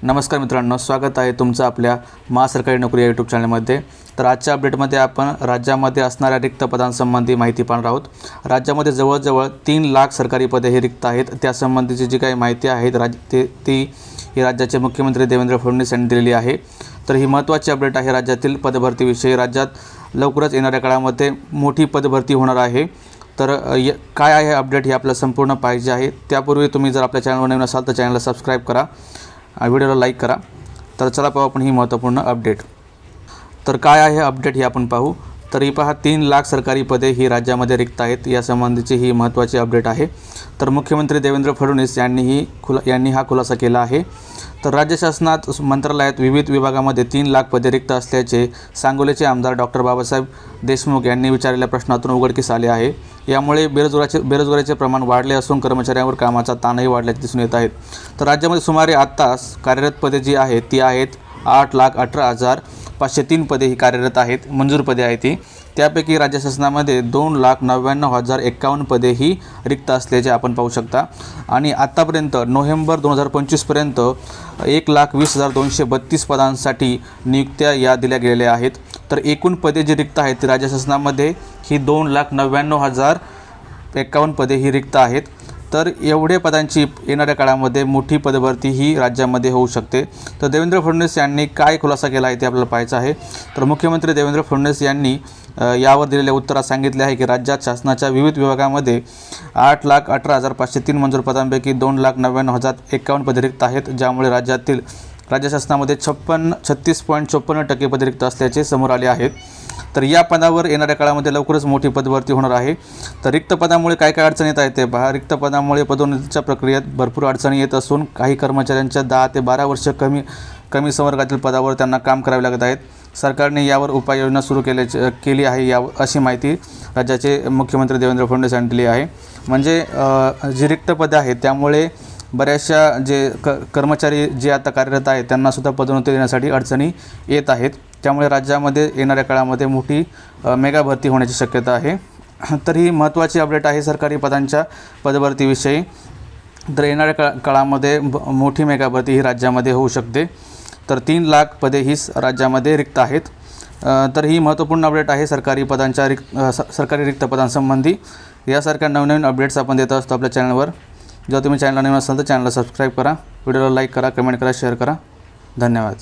नमस्कार मित्रांनो, स्वागत आहे तुमचं आपल्या महासरकारी नोकरी या यूट्यूब चॅनलमध्ये। तर आजच्या अपडेटमध्ये आपण राज्यामध्ये असणाऱ्या रिक्त पदांसंबंधी माहिती पाहणार आहोत। राज्यामध्ये जवळजवळ 3 लाख सरकारी पदे हे रिक्त आहेत। त्यासंबंधीची जी काही माहिती आहे ती राज्याचे मुख्यमंत्री देवेंद्र फडणवीस यांनी दिलेली आहे। तर ही महत्त्वाची अपडेट आहे राज्यातील पदभरतीविषयी। राज्यात लवकरच येणाऱ्या काळामध्ये मोठी पदभरती होणार आहे। तर काय आहे अपडेट हे आपल्याला संपूर्ण पाहिजे आहे। त्यापूर्वी तुम्ही जर आपल्या चॅनलवर नवीन असाल तर चॅनलला सबस्क्राईब करा, व्हिडिओला लाईक करा। तर चला पाहू आपण ही महत्त्वपूर्ण अपडेट। तर काय आहे अपडेट हे आपण पाहू। तर ही पहा, 3 लाख सरकारी पदे ही राज्यामध्ये रिक्त आहेत। यासंबंधीची ही महत्त्वाची अपडेट आहे। तर मुख्यमंत्री देवेंद्र फडणवीस यांनी हा खुलासा केला आहे। तर राज्य शासनात मंत्रालयात विविध विभागामध्ये 3 लाख पदे रिक्त असल्याचे सांगोलेचे आमदार डॉक्टर बाबासाहेब देशमुख यांनी विचारलेल्या प्रश्नातून उघडकीस आले आहे। यामुळे बेरोजगारीचे प्रमाण वाढले असून कर्मचाऱ्यांवर कामाचा ताणही वाढल्याचे दिसून येत आहेत। तर राज्यामध्ये सुमारे आता कार्यरत पदे जी आहेत ती आहेत 8,18,503 पदे ही कार्यरत आहेत, मंजूर पदे आहेत ती। त्यापैकी राज्य शासनामध्ये 2,99,051 पदे ही रिक्त असल्याचे आपण पाहू शकता। आणि आतापर्यंत नोव्हेंबर 2025 पर्यंत 1,20,232 पदांसाठी नियुक्त्या या दिल्या गेलेल्या आहेत। तर एकूण पदे जी रिक्त आहेत ती राज्य शासनामध्ये ही 2,99,051 पदे ही रिक्त आहेत। तर एवढे पदांची येणाऱ्या काळामध्ये मोठी पदभरती ही राज्यामध्ये होऊ शकते। तर देवेंद्र फडणवीस यांनी काय खुलासा केला आहे ते आपल्याला पाहायचं आहे। तर मुख्यमंत्री देवेंद्र फडणवीस यांनी यावर दिलेल्या उत्तरात सांगितले आहे की राज्यात शासनाच्या विविध विभागामध्ये 8,18,503 मंजूर पदांपैकी 2,99,051 पदे रिक्त आहेत, ज्यामुळे राज्य शासनामध्ये 36.54% पदे रिक्त असल्याचे समोर आले आहेत। तर या पदावर येणाऱ्या काळामध्ये लवकरच मोठी पदभरती होणार आहे। तर रिक्त पदामुळे काय अडचणी येत आहेत ते पहा। रिक्त पदामुळे पदोन्नतीच्या प्रक्रियेत भरपूर अडचणी येत असून काही कर्मचाऱ्यांच्या 10 ते 12 वर्ष कमी संवर्गातील पदावर त्यांना काम करावे लागत आहेत। सरकारने यावर उपाययोजना सुरू केली आहे अशी माहिती राज्याचे मुख्यमंत्री देवेंद्र फडणवीस यांनी दिली आहे। म्हणजे जी रिक्त पदे आहेत त्यामुळे बऱ्याचशा जे कर्मचारी जे आता कार्यरत आहेत त्यांनासुद्धा पदोन्नती देण्यासाठी अडचणी येत आहेत। त्यामुळे राज्यामध्ये येणाऱ्या काळामध्ये मोठी मेगा भरती होण्याची शक्यता आहे। तर ही महत्त्वाची अपडेट आहे सरकारी पदांच्या पदभरतीविषयी। तर येणाऱ्या काळामध्ये मोठी मेगा भरती ही राज्यामध्ये होऊ शकते। तर 3 लाख पदे ही राज्यामध्ये रिक्त आहेत। तर ही महत्त्वपूर्ण अपडेट आहे सरकारी रिक्त पदांसंबंधी। यासारख्या नवनवीन अपडेट्स आपण देत असतो आपल्या चॅनलवर। जर तुम्ही चॅनलला नवीन असाल तर चॅनलला सबस्क्राईब करा, व्हिडिओला लाईक करा, कमेंट करा, शेअर करा। धन्यवाद।